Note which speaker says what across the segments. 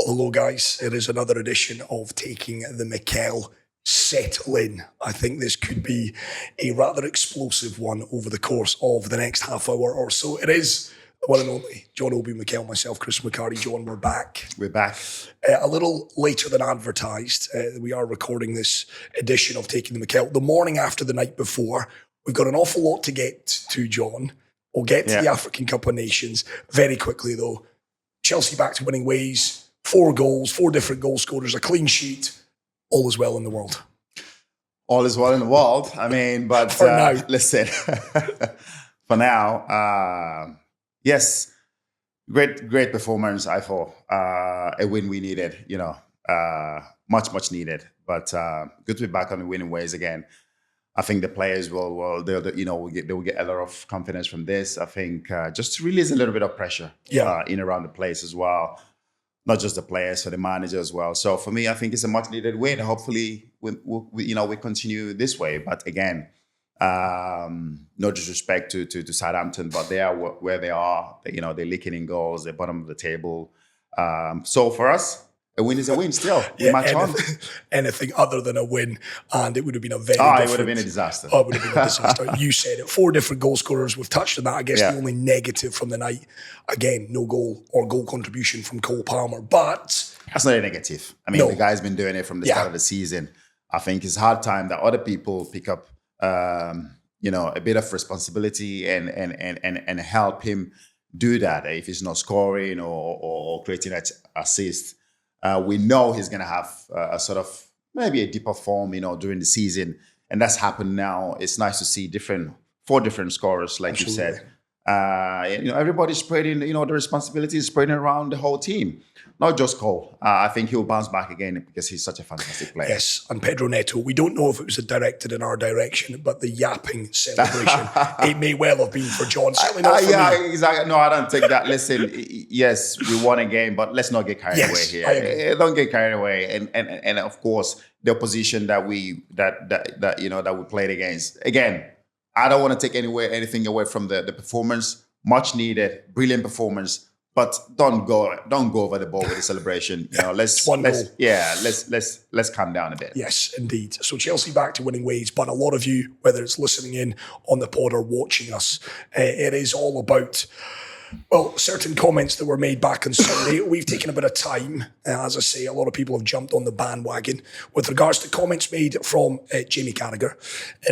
Speaker 1: Hello guys, it is another edition of Taking the Mikel. Settle in. I think this could be a rather explosive one over the course of the next half hour or so. It is the one and only John Obi Mikel, myself, Chris McCarty. John, we're back.
Speaker 2: We're back.
Speaker 1: A little later than advertised. We are recording this edition of Taking the Mikel the morning after the night before. We've got an awful lot to get to, John. We'll get to the African Cup of Nations very quickly, though. Chelsea back to winning ways. 4 goals, 4 different goal scorers, a clean sheet. All is well in the world.
Speaker 2: All is well in the world. I mean, but
Speaker 1: for now. Listen,
Speaker 2: for now, yes, great performance. I thought a win we needed. Much needed. But good to be back on the winning ways again. I think the players will get a lot of confidence from this. I think just to release a little bit of pressure in around the place as well. Not just the players, for the manager as well. So for me, I think it's a much needed win. Hopefully, we continue this way. But again, no disrespect to Southampton, but they are where they are. They're leaking in goals. They're bottom of the table. So for us, a win is a win still. Match on.
Speaker 1: Anything other than a win, and it would have been a very
Speaker 2: it would have been a disaster.
Speaker 1: Oh, it would have been a disaster. You said it. 4 different goal scorers. We've touched on that. I guess the only negative from the night, again, no goal or goal contribution from Cole Palmer. But
Speaker 2: that's not a negative. I mean, the guy's been doing it from the start of the season. I think it's hard time that other people pick up, a bit of responsibility and help him do that. If he's not scoring or creating an assist. We know he's going to have a sort of maybe a deeper form, during the season. And that's happened now. It's nice to see 4 different scorers, like you said. Everybody's spreading, the responsibility is spreading around the whole team. Not just Cole. I think he'll bounce back again because he's such a fantastic player.
Speaker 1: Yes, and Pedro Neto, we don't know if it was directed in our direction, but the yapping celebration, it may well have been for John. Certainly not for me.
Speaker 2: Exactly. No, I don't take that. Listen, yes, we won a game, but let's not get carried away here. Don't get carried away. And of course, the opposition that we played against. Again, I don't want to take anything away from the performance. Much needed, brilliant performance. But don't go over the ball with the celebration. Let's calm down a bit.
Speaker 1: Yes, indeed. So Chelsea back to winning ways, but a lot of you, whether it's listening in on the pod or watching us, it is all about certain comments that were made back on Sunday. We've taken a bit of time. As I say, a lot of people have jumped on the bandwagon with regards to comments made from Jamie Carragher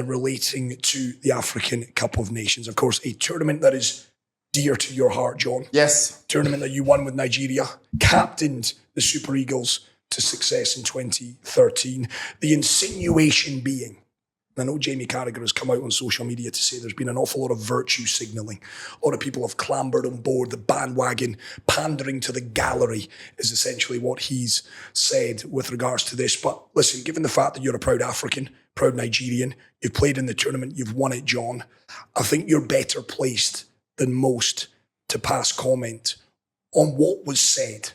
Speaker 1: relating to the African Cup of Nations. Of course, a tournament that is dear to your heart, John.
Speaker 2: Yes.
Speaker 1: Tournament that you won with Nigeria, captained the Super Eagles to success in 2013. The insinuation being, I know Jamie Carragher has come out on social media to say there's been an awful lot of virtue signalling. A lot of people have clambered on board the bandwagon. Pandering to the gallery is essentially what he's said with regards to this. But listen, given the fact that you're a proud African, proud Nigerian, you've played in the tournament, you've won it, John, I think you're better placed than most to pass comment on what was said,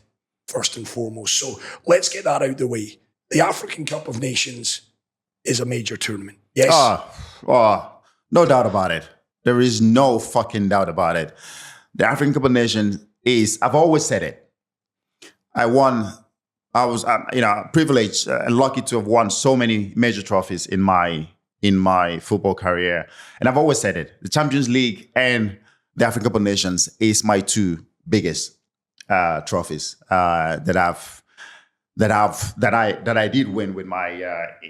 Speaker 1: first and foremost. So let's get that out the way. The African Cup of Nations is a major tournament. Yes?
Speaker 2: No doubt about it. There is no fucking doubt about it. The African Cup of Nations is, I've always said it. I was privileged and lucky to have won so many major trophies in my football career. And I've always said it. The Champions League and the African Cup of Nations is my 2 biggest trophies that I did win with my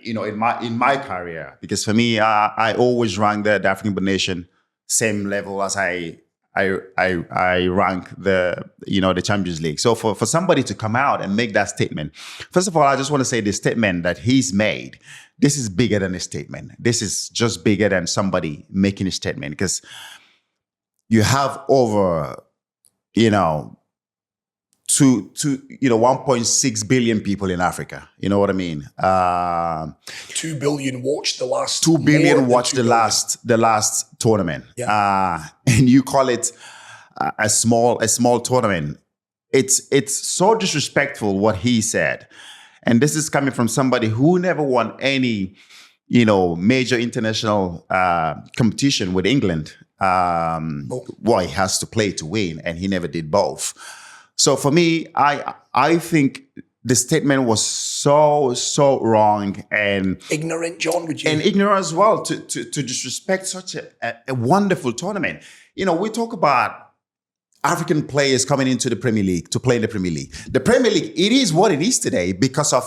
Speaker 2: in my career. Because for me, I always rank the African Cup of Nations same level as I rank the Champions League. So for somebody to come out and make that statement, first of all, I just want to say the statement that he's made. This is bigger than a statement. This is just bigger than somebody making a statement, because you have over, 1.6 billion people in Africa. You know what I mean?
Speaker 1: 2 billion watched the last.
Speaker 2: 2 billion watched the last tournament.
Speaker 1: Yeah.
Speaker 2: And you call it a small tournament. It's so disrespectful what he said, and this is coming from somebody who never won any, major international competition with England. He has to play to win, and he never did both. So for me, I I think the statement was so wrong and
Speaker 1: ignorant, John, would you?
Speaker 2: And ignorant as well to disrespect such a wonderful tournament. You know, we talk about African players coming into the Premier League to play in the Premier League. The Premier League, it is what it is today because of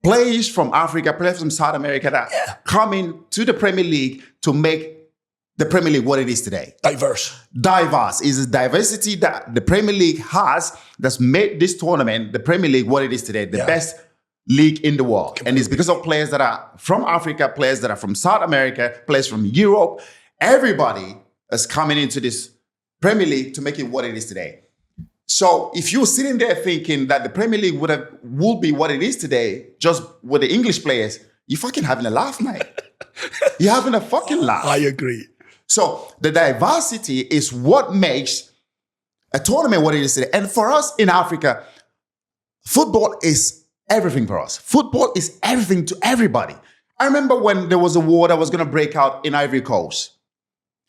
Speaker 2: players from Africa, players from South America that come into the Premier League to make the Premier League what it is today.
Speaker 1: Diverse
Speaker 2: is a diversity that the Premier League has that's made this tournament, the Premier League, what it is today, the best league in the world. Completely. And it's because of players that are from Africa, players that are from South America, players from Europe. Everybody is coming into this Premier League to make it what it is today. So if you're sitting there thinking that the Premier League would be what it is today, just with the English players, you're fucking having a laugh, mate. You're having a fucking laugh.
Speaker 1: I agree.
Speaker 2: So the diversity is what makes a tournament what it is today. And for us in Africa, football is everything for us. Football is everything to everybody. I remember when there was a war that was going to break out in Ivory Coast.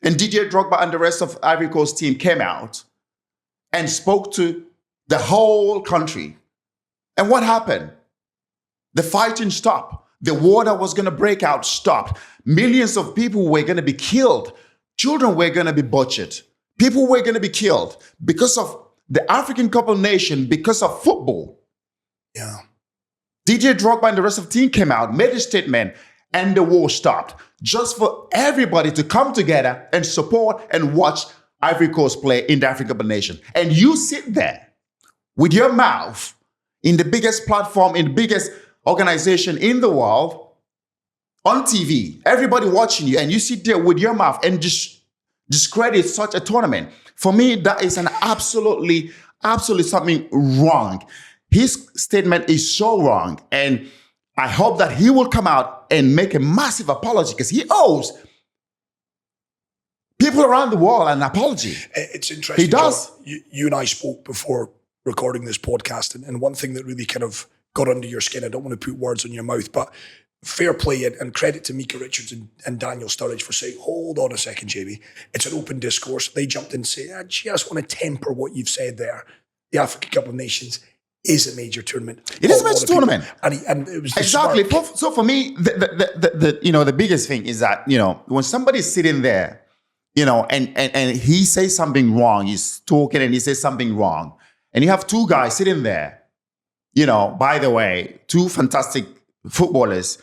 Speaker 2: And Didier Drogba and the rest of Ivory Coast team came out and spoke to the whole country. And what happened? The fighting stopped. The war that was going to break out stopped. Millions of people were going to be killed. Children were going to be butchered. People were going to be killed because of the African Cup of Nations, because of football.
Speaker 1: Yeah.
Speaker 2: Didier Drogba and the rest of the team came out, made a statement, and the war stopped. Just for everybody to come together and support and watch Ivory Coast play in the African Cup of Nations. And you sit there with your mouth in the biggest platform, in the biggest organization in the world, on TV, everybody watching you, and you sit there with your mouth and just discredit such a tournament. For me, that is an absolutely something wrong. His statement is so wrong. And I hope that he will come out and make a massive apology because he owes people around the world an apology.
Speaker 1: It's interesting.
Speaker 2: He does.
Speaker 1: John, you and I spoke before recording this podcast, and one thing that really kind of got under your skin, I don't want to put words in your mouth, but fair play and credit to Mika Richards and Daniel Sturridge for saying, hold on a second, Jamie. It's an open discourse. They jumped in and say, I just want to temper what you've said there. The African Cup of Nations is a major tournament.
Speaker 2: It is a major tournament.
Speaker 1: And it was
Speaker 2: exactly. So for me, the biggest thing is that, when somebody's sitting there, and he says something wrong, he's talking and he says something wrong, and you have two guys sitting there, by the way, two fantastic footballers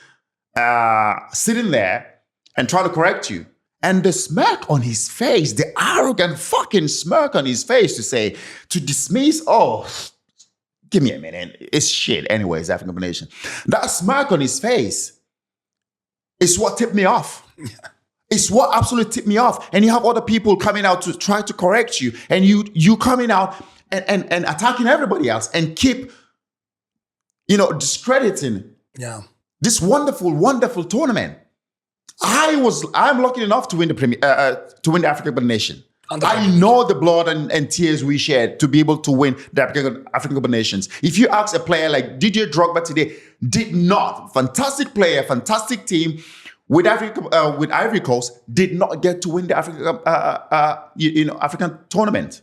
Speaker 2: sitting there and trying to correct you. And the smirk on his face, the arrogant fucking smirk on his face to dismiss, give me a minute, it's shit anyways, African Cup of Nations. That smirk on his face is what tipped me off. It's what absolutely tipped me off. And you have other people coming out to try to correct you, and you coming out and attacking everybody else and keep, discrediting this wonderful, wonderful tournament. I'm lucky enough to win the African Cup of Nations. I know the blood and tears we shared to be able to win the African Cup of Nations. If you ask a player like Didier Drogba today, did not, fantastic player, fantastic team with Ivory Coast, did not get to win the African tournament.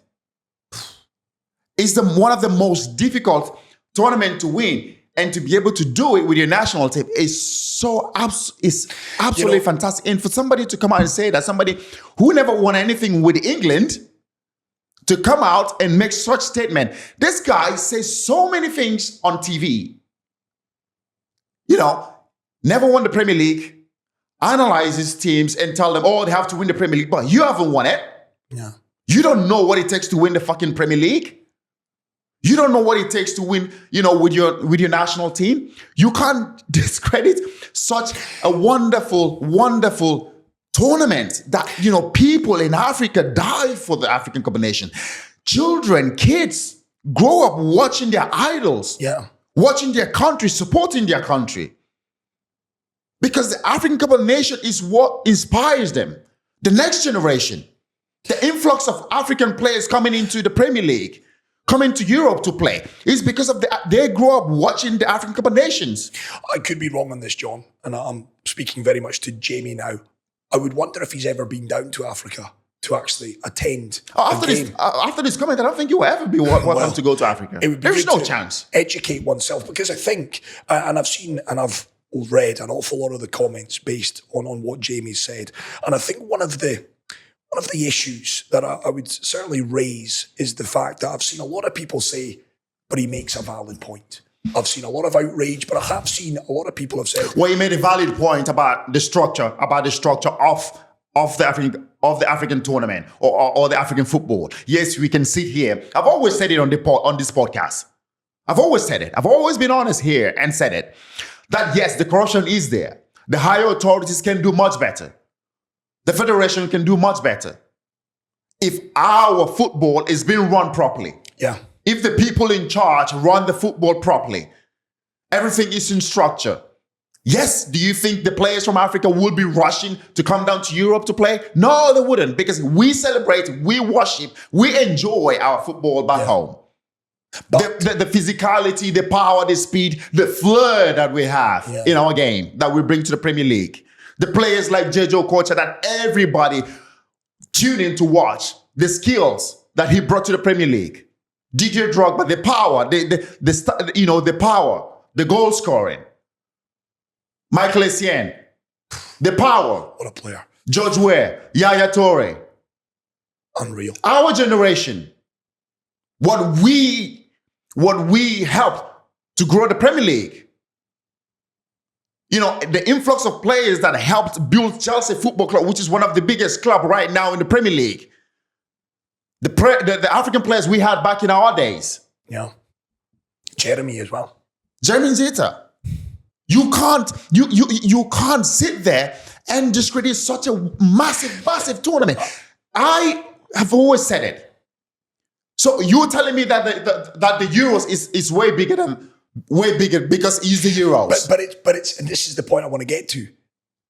Speaker 2: It's one of the most difficult tournament to win. And to be able to do it with your national team is absolutely fantastic. And for somebody to come out and say that, somebody who never won anything with England, to come out and make such statement. This guy says so many things on TV. Never won the Premier League, analyzes teams and tell them, they have to win the Premier League, but you haven't won it.
Speaker 1: Yeah.
Speaker 2: You don't know what it takes to win the fucking Premier League. You don't know what it takes to win, with your national team. You can't discredit such a wonderful, wonderful tournament that, people in Africa die for the African Cup of Nations. Children, kids grow up watching their idols, watching their country, supporting their country. Because the African Cup of Nations is what inspires them. The next generation, the influx of African players coming into the Premier League, coming to Europe to play, is because of they grew up watching the African Cup of Nations.
Speaker 1: I could be wrong on this, John, and I'm speaking very much to Jamie now. I would wonder if he's ever been down to Africa to actually attend.
Speaker 2: After this comment, I don't think you will ever be welcome to go to Africa. There's no chance.
Speaker 1: Educate oneself, because I think, and I've read an awful lot of the comments based on what Jamie said, and I think one of the issues that I would certainly raise is the fact that I've seen a lot of people say, but he makes a valid point. I've seen a lot of outrage, but I have seen a lot of people have said,
Speaker 2: well, he made a valid point about the structure of the African tournament or the African football. Yes, we can sit here. I've always said it on this podcast. I've always said it. I've always been honest here and said it. That yes, the corruption is there. The higher authorities can do much better. The federation can do much better. If our football is being run properly.
Speaker 1: Yeah.
Speaker 2: If the people in charge run the football properly, everything is in structure. Yes, do you think the players from Africa would be rushing to come down to Europe to play? No, they wouldn't, because we celebrate, we worship, we enjoy our football back home. But the physicality, the power, the speed, the flair that we have in our game that we bring to the Premier League. The players like Jojo Kocha that everybody tune in to watch. The skills that he brought to the Premier League. DJ Drogba, the power, the power, the goal scoring. Michael Essien, the power.
Speaker 1: What a player.
Speaker 2: George Weah, Yaya Toure.
Speaker 1: Unreal.
Speaker 2: Our generation, what we helped to grow the Premier League. You know, the influx of players that helped build Chelsea Football Club, which is one of the biggest clubs right now in the Premier League. The African players we had back in our days.
Speaker 1: Yeah. Jeremy as well.
Speaker 2: Jeremy Zeta. You can't sit there and discredit such a massive tournament. I have always said it. So you're telling me that the Euros is way bigger because he's the Euros.
Speaker 1: But it's and this is the point I want to get to.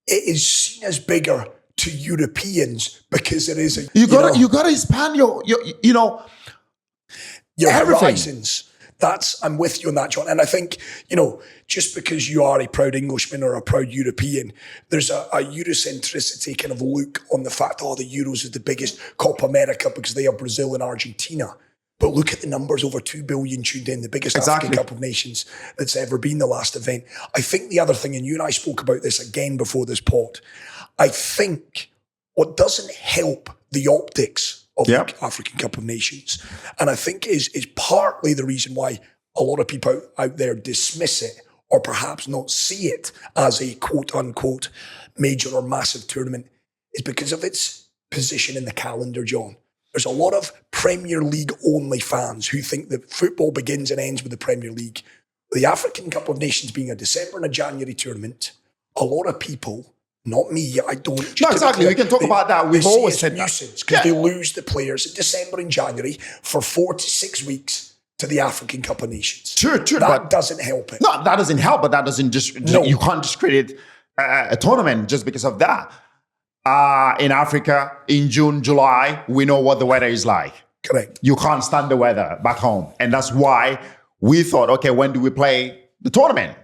Speaker 1: It is seen as bigger to Europeans because it is
Speaker 2: you gotta expand your
Speaker 1: horizons. I'm with you on that, John. And I think, just because you are a proud Englishman or a proud European, there's a Eurocentricity kind of look on the fact, the Euros is the biggest Copa America because they have Brazil and Argentina. But look at the numbers, over 2 billion tuned in, the biggest African Cup of Nations that's ever been, the last event. I think the other thing, and you and I spoke about this again before this pod, I think what doesn't help the optics of the African Cup of Nations, and I think is partly the reason why a lot of people out there dismiss it or perhaps not see it as a quote-unquote major or massive tournament, is because of its position in the calendar, John. There's a lot of Premier League-only fans who think that football begins and ends with the Premier League. The African Cup of Nations being a December and a January tournament, a lot of people, not me, I don't.
Speaker 2: No, exactly. We can talk about that. We've always said
Speaker 1: nuisance because they lose the players in December and January for 4 to 6 weeks to the African Cup of Nations.
Speaker 2: True.
Speaker 1: That doesn't help it.
Speaker 2: No, that doesn't help, but that doesn't you can't discredit a tournament just because of that. In Africa, in June, July, we know what the weather is like.
Speaker 1: Correct.
Speaker 2: You can't stand the weather back home. And that's why we thought, okay, when do we play the tournament?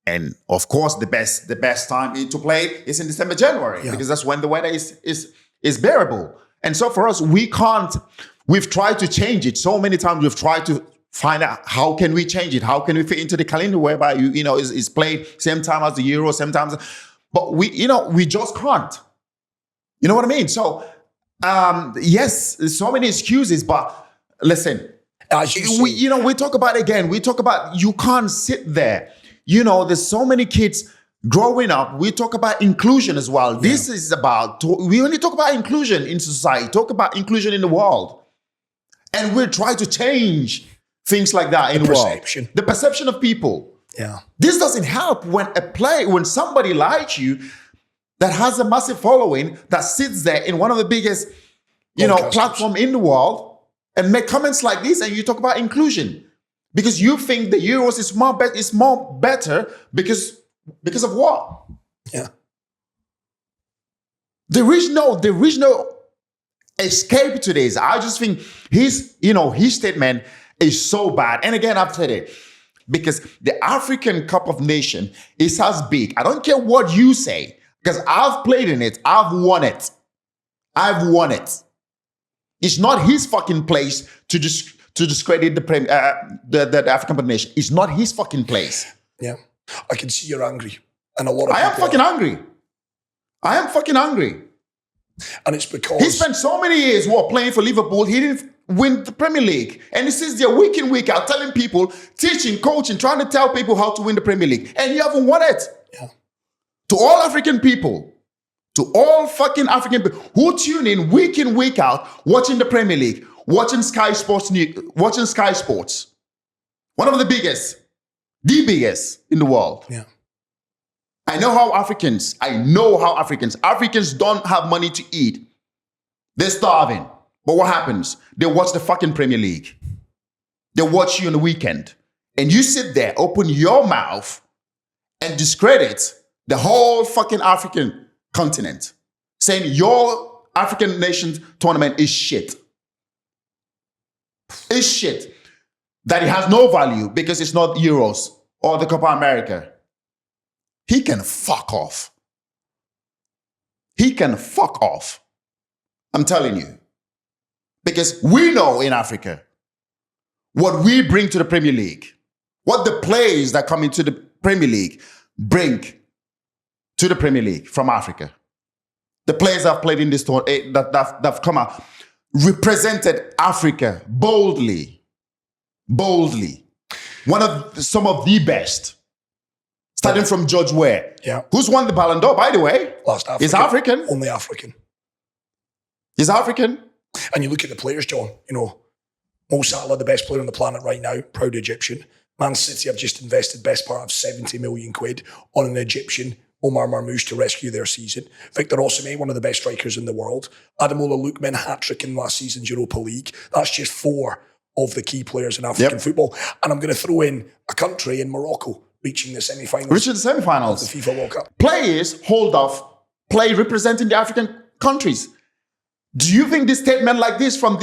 Speaker 2: And of course, the best time to play is in December, January, because that's when the weather is bearable. And so for us, we've tried to change it. So many times we've tried to find out how can we change it? How can we fit into the calendar whereby is played same time as the Euro, same time. But we just can't. You know what I mean? So yes, there's so many excuses, but listen, we talk about you can't sit there. There's so many kids growing up. We talk about inclusion as well. This is we only talk about inclusion in society, talk about inclusion in the world. And we're trying to change things like that in the world. The perception of people.
Speaker 1: Yeah.
Speaker 2: This doesn't help when somebody like you that has a massive following that sits there in one of the biggest, platform in the world and make comments like this, and you talk about inclusion. Because you think the Euros is more better because of what?
Speaker 1: Yeah.
Speaker 2: There is no escape to this. I just think his statement is so bad. And again, I've said it, because the African Cup of Nations is as big. I don't care what you say, because I've played in it. I've won it. I've won it. It's not his fucking place to discredit the African nation. It's not his fucking place.
Speaker 1: Yeah. I can see you're angry. And a lot of
Speaker 2: I am fucking angry. I am fucking angry.
Speaker 1: And it's because
Speaker 2: he spent so many years playing for Liverpool. He didn't win the Premier League. And he sits there week in, week out telling people, teaching, coaching, trying to tell people how to win the Premier League. And you haven't won it.
Speaker 1: Yeah.
Speaker 2: To all African people, to all fucking African people who tune in, week out, watching the Premier League, watching Sky Sports, one of the biggest in the world.
Speaker 1: Yeah.
Speaker 2: I know how Africans don't have money to eat. They're starving. But what happens? They watch the fucking Premier League. They watch you on the weekend. And you sit there, open your mouth, and discredit the whole fucking African continent, saying your African Nations tournament is shit. It's shit. That it has no value because it's not Euros or the Copa America. He can fuck off. He can fuck off. I'm telling you. Because we know in Africa what we bring to the Premier League, what the players that come into the Premier League bring to the Premier League from Africa. The players that have played in this tournament, that have come out, represented Africa boldly. Some of the best. Starting from George Weah.
Speaker 1: Yeah.
Speaker 2: Who's won the Ballon d'Or, by the way?
Speaker 1: Last African.
Speaker 2: He's African.
Speaker 1: Only African.
Speaker 2: He's African.
Speaker 1: And you look at the players, John, Mo Salah, the best player on the planet right now, proud Egyptian. Man City have just invested best part of 70 million quid on an Egyptian, Omar Marmoush, to rescue their season. Victor Osimhen, one of the best strikers in the world. Ademola Lookman, hat-trick in last season's Europa League. That's just 4 of the key players in African football. And I'm going to throw in a country in Morocco reaching the semi-finals.
Speaker 2: Of the
Speaker 1: FIFA World Cup.
Speaker 2: Players hold off play representing the African countries. Do you think this statement like this from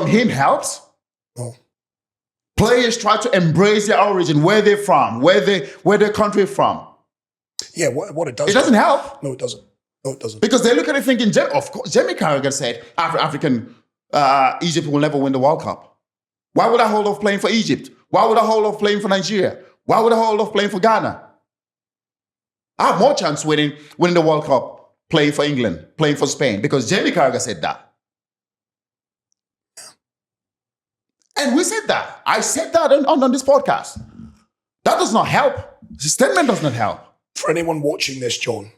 Speaker 2: him helps?
Speaker 1: No.
Speaker 2: Players try to embrace their origin, where they're from, where their country is from.
Speaker 1: Yeah, what it does.
Speaker 2: It doesn't help.
Speaker 1: No, it doesn't. No, it doesn't.
Speaker 2: Because they look at it thinking, of course, Jamie Carragher said Egypt will never win the World Cup. Why would I hold off playing for Egypt? Why would I hold off playing for Nigeria? Why would I hold off playing for Ghana? I have more chance winning the World Cup playing for England, playing for Spain, because Jamie Carragher said that. And we said that. I said that on this podcast. That does not help. The statement does not help.
Speaker 1: For anyone watching this, John,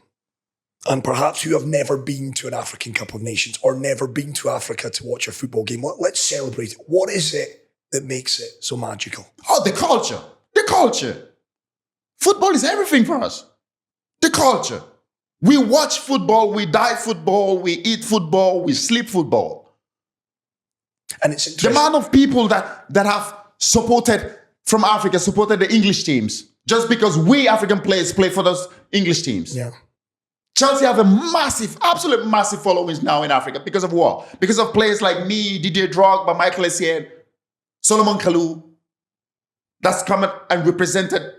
Speaker 1: and perhaps who have never been to an African Cup of Nations or never been to Africa to watch a football game, let's celebrate it. What is it that makes it so magical?
Speaker 2: Oh, the culture. The culture. Football is everything for us. The culture. We watch football, we die football, we eat football, we sleep football.
Speaker 1: And it's interesting.
Speaker 2: The amount of people that have supported from Africa, supported the English teams, just because we African players play for those English teams.
Speaker 1: Yeah.
Speaker 2: Chelsea have a massive, absolute massive followings now in Africa. Because of what? Because of players like me, Didier Drogba, Michael Essien, Solomon Kalou, that's come and represented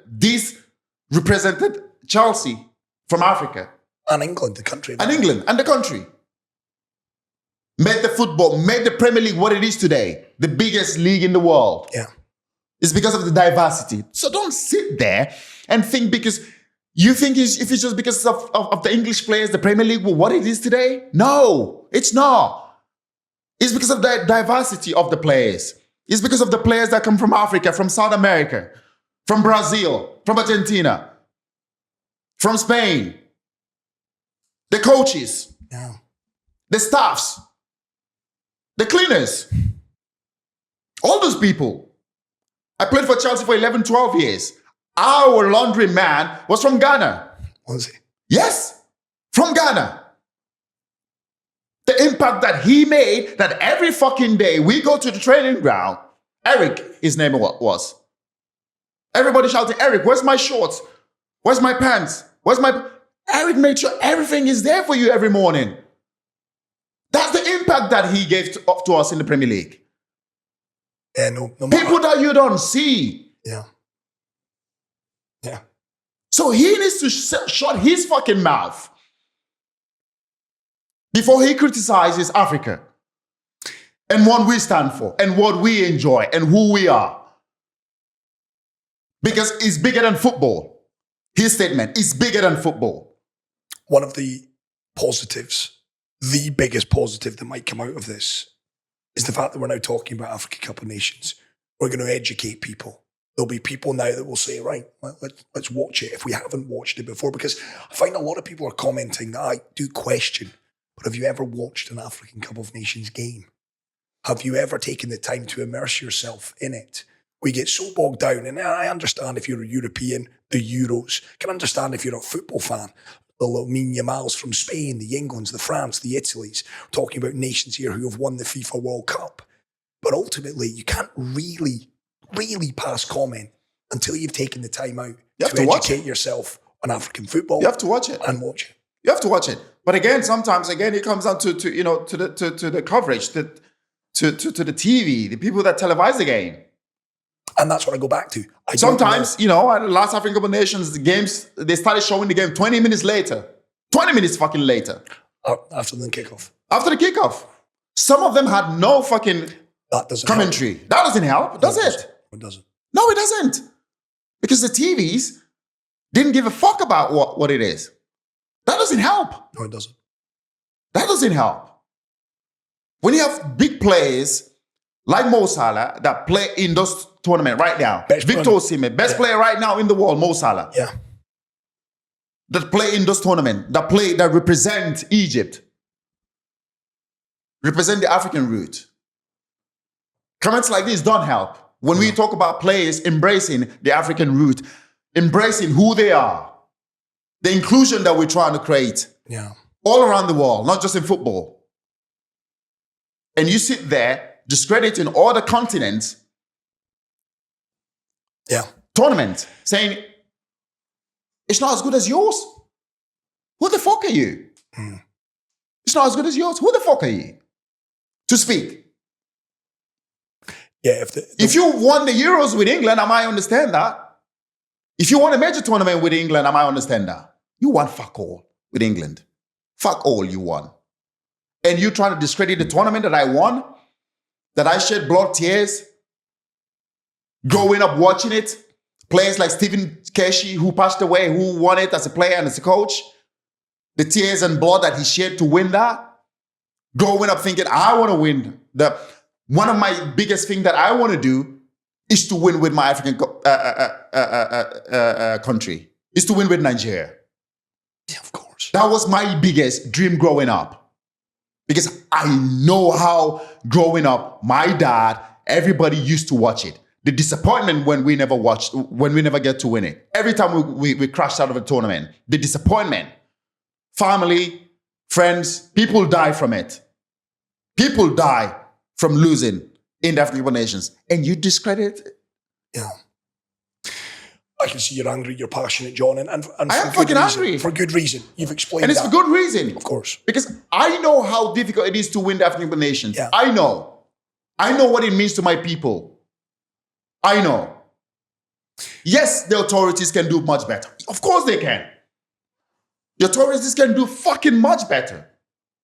Speaker 2: Chelsea from Africa.
Speaker 1: And England, the country.
Speaker 2: And England, and the country. Made the Premier League what it is today. The biggest league in the world.
Speaker 1: Yeah.
Speaker 2: It's because of the diversity. So don't sit there and think because you think if it's just because of the English players, the Premier League, what it is today. No, it's not. It's because of the diversity of the players. It's because of the players that come from Africa, from South America, from Brazil, from Argentina, from Spain. The coaches, the staffs, the cleaners, all those people. I played for Chelsea for 11, 12 years. Our laundry man was from Ghana.
Speaker 1: Was he?
Speaker 2: Yes, from Ghana. The impact that he made, that every fucking day we go to the training ground, Eric, his name was. Everybody shouting, Eric, where's my shorts? Where's my pants? Eric made sure everything is there for you every morning. That's the impact that he gave to us in the Premier League.
Speaker 1: Yeah, no
Speaker 2: people that you don't see.
Speaker 1: Yeah. Yeah.
Speaker 2: So he needs to shut his fucking mouth before he criticizes Africa and what we stand for and what we enjoy and who we are. Because it's bigger than football. His statement is bigger than football.
Speaker 1: One of the positives, the biggest positive that might come out of this is the fact that we're now talking about Africa Cup of Nations. We're going to educate people. There'll be people now that will say, right, let's watch it if we haven't watched it before. Because I find a lot of people are commenting that I do question, but have you ever watched an African Cup of Nations game? Have you ever taken the time to immerse yourself in it? We get so bogged down, and I understand if you're a European, the Euros. I can understand if you're a football fan, the Lamine Yamals from Spain, the Englands, the France, the Italys. We're talking about nations here who have won the FIFA World Cup. But ultimately, you can't really pass comment until you've taken the time out to educate yourself on African football.
Speaker 2: You have to watch it.
Speaker 1: And watch it.
Speaker 2: You have to watch it. But again, sometimes it comes down to the coverage, to the TV, the people that televise the game.
Speaker 1: And that's what I go back to.
Speaker 2: Sometimes, last African Cup of Nations, the games, they started showing the game 20 minutes later. 20 minutes fucking later.
Speaker 1: After the kickoff.
Speaker 2: After the kickoff. Some of them had no fucking commentary.
Speaker 1: Help.
Speaker 2: That doesn't help, does it?
Speaker 1: It doesn't.
Speaker 2: No, it doesn't. Because the TVs didn't give a fuck about what it is. That doesn't help.
Speaker 1: No, it doesn't.
Speaker 2: That doesn't help. When you have big players like Mo Salah that play in those tournaments right now, Victor Osimhen, best player right now in the world, Mo Salah.
Speaker 1: Yeah.
Speaker 2: That play in those tournaments, that represent Egypt, represent the African route. Comments like this don't help. When we talk about players embracing the African route, embracing who they are, the inclusion that we're trying to create all around the world, not just in football. And you sit there discrediting all the continents tournament, saying, it's not as good as yours. Who the fuck are you? It's not as good as yours. Who the fuck are you to speak?
Speaker 1: Yeah,
Speaker 2: if you won the Euros with England, I might understand that. If you won a major tournament with England, I might understand that. You won fuck all with England. Fuck all you won. And you trying to discredit the tournament that I won, that I shed blood tears, growing up watching it. Players like Stephen Keshi, who passed away, who won it as a player and as a coach. The tears and blood that he shed to win that. Growing up thinking, I want to win. One of my biggest things that I want to do is to win with my African country. Is to win with Nigeria.
Speaker 1: Yeah, of course.
Speaker 2: That was my biggest dream growing up. Because I know how growing up, my dad, everybody used to watch it. The disappointment when we never get to win it. Every time we crashed out of a tournament. The disappointment. Family, friends, people die from it. People die from losing in the African Nations. And you discredit it?
Speaker 1: Yeah. I can see you're angry, you're passionate, John. And
Speaker 2: I am fucking angry.
Speaker 1: For good reason. You've explained
Speaker 2: and it's
Speaker 1: that.
Speaker 2: for good reason.
Speaker 1: Of course.
Speaker 2: Because I know how difficult it is to win the African Nations.
Speaker 1: Yeah.
Speaker 2: I know. I know what it means to my people. I know. Yes, the authorities can do much better. Of course they can. The authorities can do fucking much better.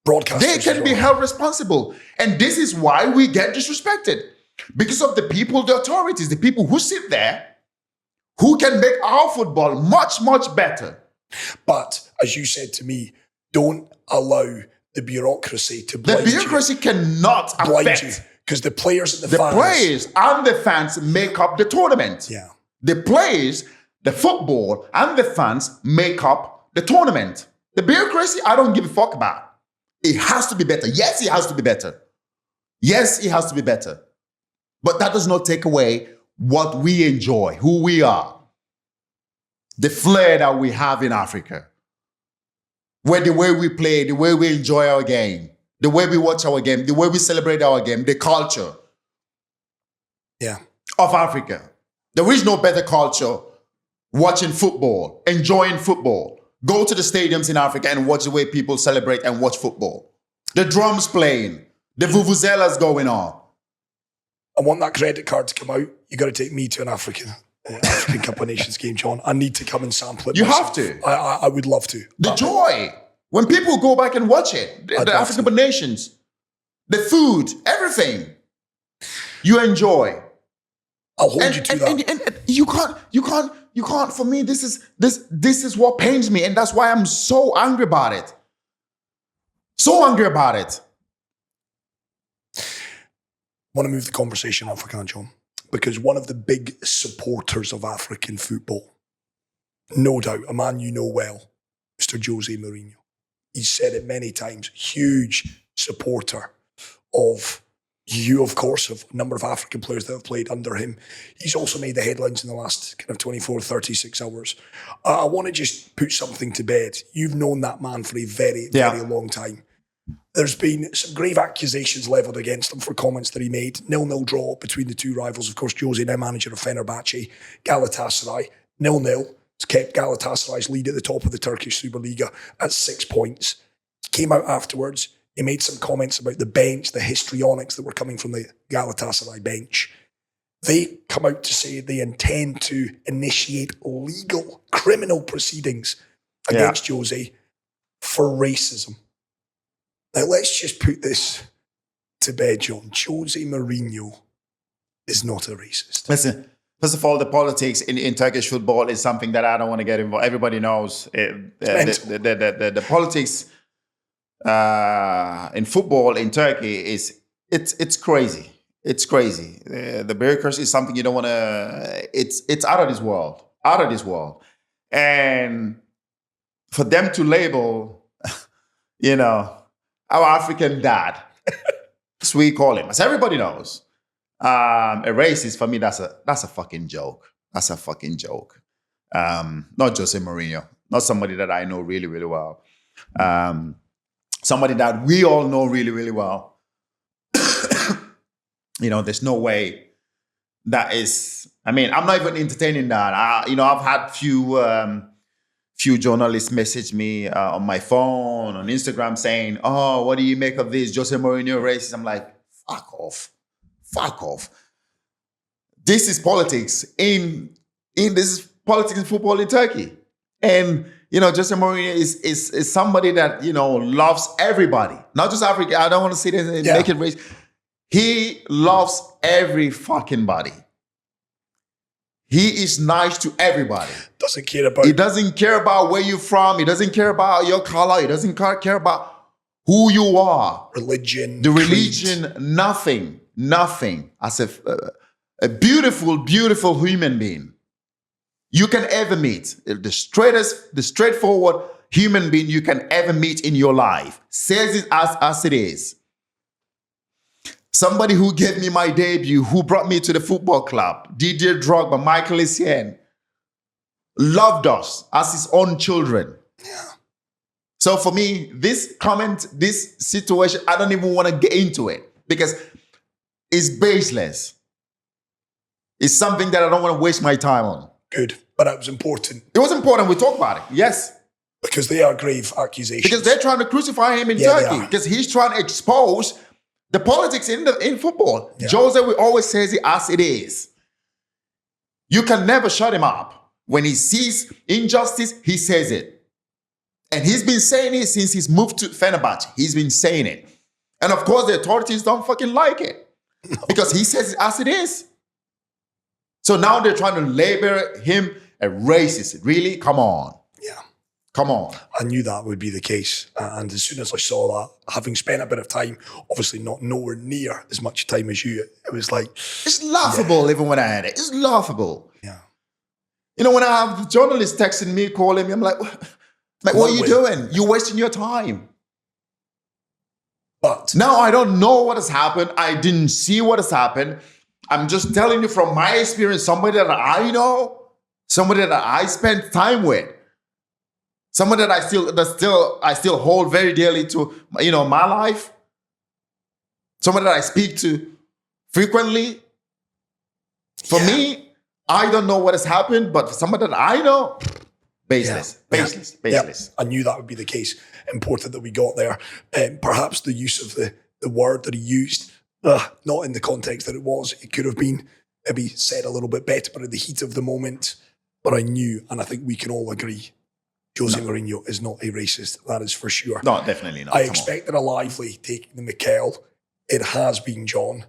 Speaker 1: Broadcasters.
Speaker 2: They can be held responsible. And this is why we get disrespected. Because of the people, the authorities, the people who sit there, who can make our football much, much better.
Speaker 1: But, as you said to me, don't allow the bureaucracy to blind you.
Speaker 2: The bureaucracy cannot affect you.
Speaker 1: Because the players and the fans...
Speaker 2: The players and the fans make up the tournament.
Speaker 1: Yeah.
Speaker 2: The players, the football, and the fans make up the tournament. The bureaucracy, I don't give a fuck about. It has to be better. Yes, it has to be better. Yes, it has to be better. But that does not take away what we enjoy, who we are. The flair that we have in Africa. Where the way we play, the way we enjoy our game, the way we watch our game, the way we celebrate our game, the culture of Africa. There is no better culture watching football, enjoying football. Go to the stadiums in Africa and watch the way people celebrate and watch football. The drums playing, the vuvuzelas going on.
Speaker 1: I want that credit card to come out. You got to take me to an African Cup of Nations game, John. I need to come and sample it.
Speaker 2: You have to.
Speaker 1: I would love to.
Speaker 2: The joy When people go back and watch it, the African nations, the food, everything, you enjoy.
Speaker 1: I'll hold you to that.
Speaker 2: And you can't. For me, this is what pains me, and that's why I'm so angry about it. So angry about it.
Speaker 1: I want to move the conversation off, can't John? Because one of the big supporters of African football, no doubt, a man you know well, Mr. Jose Mourinho. He's said it many times, huge supporter of you, of course, of a number of African players that have played under him. He's also made the headlines in the last kind of 24, 36 hours. I want to just put something to bed. You've known that man for a very, very long time. There's been some grave accusations levelled against him for comments that he made. 0-0 draw between the two rivals. Of course, Jose, now manager of Fenerbahce, Galatasaray, 0-0. It's kept Galatasaray's lead at the top of the Turkish Superliga at 6 points. He came out afterwards. He made some comments about the bench, the histrionics that were coming from the Galatasaray bench. They come out to say they intend to initiate legal criminal proceedings against Jose for racism. Now, let's just put this to bed, John. Jose Mourinho is not a racist.
Speaker 2: Listen, first of all, the politics in Turkish football is something that I don't want to get involved. Everybody knows the politics in football in Turkey it's crazy. It's crazy. The bureaucracy is something you don't want to. It's out of this world. Out of this world. And for them to label, our African dad, as we call him, as everybody knows, a racist, for me, that's a fucking joke. That's a fucking joke. Not Jose Mourinho, not somebody that I know really, really well. Somebody that we all know really, really well. There's no way that is. I mean, I'm not even entertaining that. I've had few journalists message me on my phone, on Instagram saying, "Oh, what do you make of this? Jose Mourinho racist?" I'm like, fuck off. Fuck off. This is politics this is politics in football in Turkey. And Jose Mourinho is somebody that loves everybody, not just Africa. I don't want to say this and make it race. He loves every fucking body. He is nice to everybody. He doesn't care about where you're from. He doesn't care about your color. He doesn't care about who you are.
Speaker 1: Religion.
Speaker 2: The religion, nothing. Nothing. As a beautiful, beautiful human being you can ever meet. The straightforward human being you can ever meet in your life. Says it as it is. Somebody who gave me my debut, who brought me to the football club, Didier Drogba, Michael Essien, loved us as his own children.
Speaker 1: Yeah.
Speaker 2: So for me, this comment, this situation, I don't even want to get into it because it's baseless. It's something that I don't want to waste my time on.
Speaker 1: Good, but it was important.
Speaker 2: It was important we talk about it, yes.
Speaker 1: Because they are grave accusations.
Speaker 2: Because they're trying to crucify him in Turkey. Because he's trying to expose the politics in football. Yeah. Jose will always says it as it is. You can never shut him up. When he sees injustice, he says it. And he's been saying it since he's moved to Fenerbahce. He's been saying it. And of course, the authorities don't fucking like it. No. Because he says it as it is. So now they're trying to label him a racist. Really? Come on.
Speaker 1: Yeah.
Speaker 2: Come on.
Speaker 1: I knew that would be the case. And as soon as I saw that, having spent a bit of time, obviously not nowhere near as much time as you, it was like...
Speaker 2: It's laughable even when I had it. It's laughable.
Speaker 1: Yeah.
Speaker 2: When I have journalists texting me, calling me, I'm like, what are you doing? You're wasting your time. But now I don't know what has happened. I didn't see what has happened. I'm just telling you from my experience, somebody that I know, somebody that I spent time with, somebody that I still hold very dearly to, my life, somebody that I speak to frequently. For me, I don't know what has happened, but for somebody that I know, baseless.
Speaker 1: Yeah. I knew that would be the case. Important that we got there. Perhaps the use of the word that he used, not in the context that it was. It could have been maybe said a little bit better, but in the heat of the moment. But I knew, and I think we can all agree, Jose Mourinho is not a racist. That is for sure.
Speaker 2: No, definitely not.
Speaker 1: I expected a lively Taking the Mikel. It has been, John.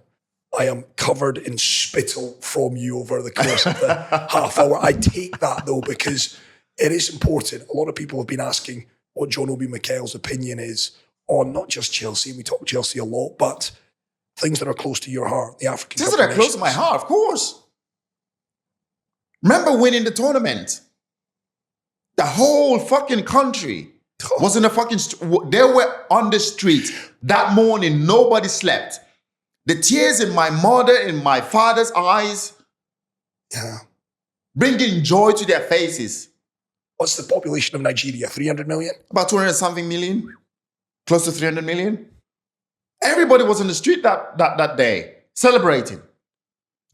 Speaker 1: I am covered in spittle from you over the course of the half hour. I take that, though, because it is important. A lot of people have been asking what John Obi Mikel's opinion is on not just Chelsea, we talk Chelsea a lot, but things that are close to your heart, the African
Speaker 2: Things that are close to my heart, of course. Remember winning the tournament? The whole fucking country was in the fucking... They were on the street. That morning, nobody slept. The tears in my mother and my father's eyes, bringing joy to their faces.
Speaker 1: What's the population of Nigeria? 300 million?
Speaker 2: About 200 something million. Close to 300 million. Everybody was on the street that day, celebrating.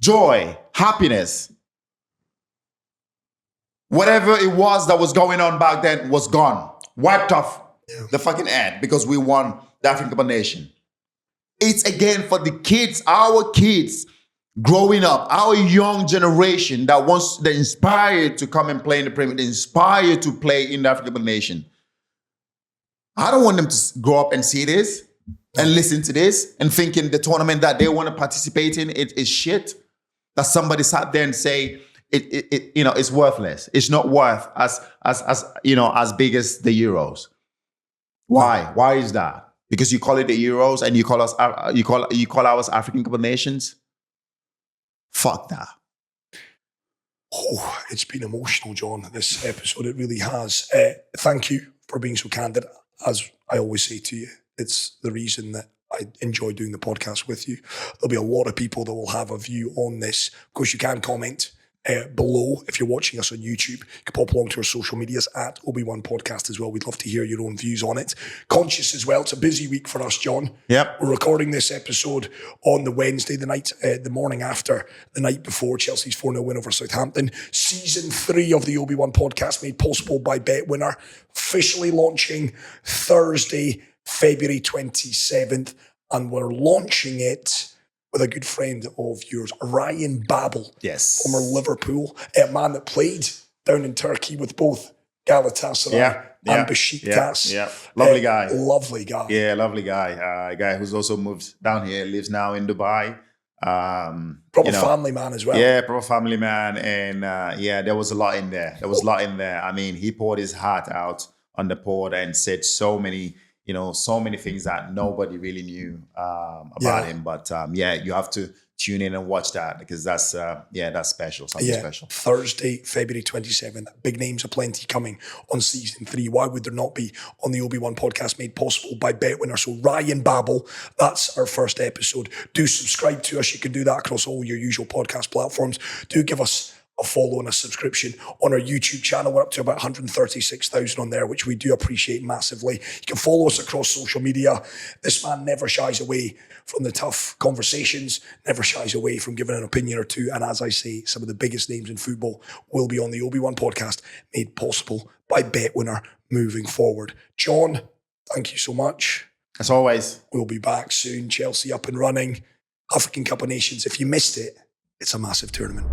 Speaker 2: Joy, happiness. Whatever it was that was going on back then was gone. Wiped off the fucking ad because we won the African Cup of Nations. It's again for the kids, our kids growing up, our young generation that wants, they're inspired to come and play in the Premier League, inspired to play in the African Cup of Nations. I don't want them to grow up and see this and listen to this and thinking the tournament that they want to participate in it is shit. That somebody sat there and say it's worthless. It's not worth as big as the Euros. Why? Why is that? Because you call it the Euros and you call us African Cup of Nations? Fuck that.
Speaker 1: Oh, it's been emotional, John, this episode. It really has. Thank you for being so candid. As I always say to you, it's the reason that I enjoy doing the podcast with you. There'll be a lot of people that will have a view on this. Of course, you can comment below if you're watching us on YouTube. You can pop along to our social medias at obionepodcast as well. We'd love to hear your own views on it. Conscious as well, it's a busy week for us, John.
Speaker 2: Yep.
Speaker 1: We're recording this episode on the Wednesday, the morning after the night before Chelsea's 4-0 win over Southampton. Season 3 of the Obi-Wan podcast made possible by BetWinner, officially launching Thursday, February 27th, and we're launching it with a good friend of yours, Ryan Babel.
Speaker 2: Yes.
Speaker 1: Former Liverpool, a man that played down in Turkey with both Galatasaray and Besiktas.
Speaker 2: Yeah. Lovely guy.
Speaker 1: Lovely guy.
Speaker 2: Yeah, lovely guy. A guy who's also moved down here, lives now in Dubai.
Speaker 1: Proper family man as well.
Speaker 2: Yeah, proper family man. And there was a lot in there. I mean, he poured his heart out on the pod and said so many things that nobody really knew about him. But you have to tune in and watch that because that's special, something special.
Speaker 1: Thursday, February 27th. Big names aplenty coming on season 3. Why would there not be on the Obi-Wan podcast made possible by BetWinner? So Ryan Babel, that's our first episode. Do subscribe to us. You can do that across all your usual podcast platforms. Do give us a follow and a subscription on our YouTube channel. We're up to about 136,000 on there, which we do appreciate massively. You can follow us across social media. This man never shies away from the tough conversations, never shies away from giving an opinion or two. And as I say, some of the biggest names in football will be on the Obi-Wan podcast, made possible by BetWinner moving forward. John, thank you so much.
Speaker 2: As always.
Speaker 1: We'll be back soon. Chelsea up and running. African Cup of Nations. If you missed it, it's a massive tournament.